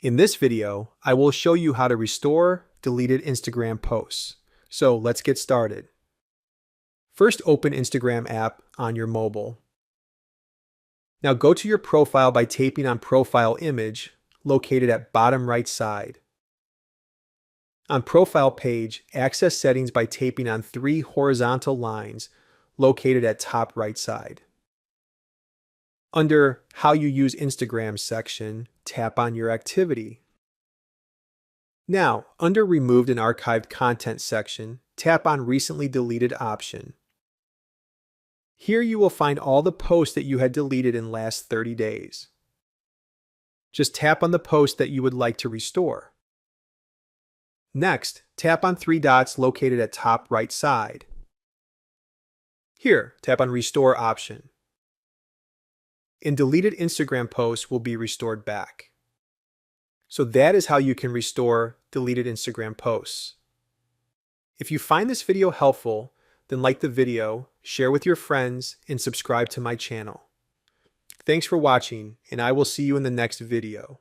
In this video, I will show you how to restore deleted Instagram posts. So let's get started. First, open Instagram app on your mobile. Now go to your profile by tapping on Profile Image, located at bottom right side. On Profile page, access settings by tapping on three horizontal lines located at top right side. Under How You Use Instagram section, tap on your activity. Now, under Removed and Archived Content section, tap on Recently Deleted option. Here you will find all the posts that you had deleted in last 30 days. Just tap on the post that you would like to restore. Next, tap on three dots located at top right side. Here, tap on Restore option. And deleted Instagram posts will be restored back. So that is how you can restore deleted Instagram posts. If you find this video helpful, then like the video, share with your friends, and subscribe to my channel. Thanks for watching, and I will see you in the next video.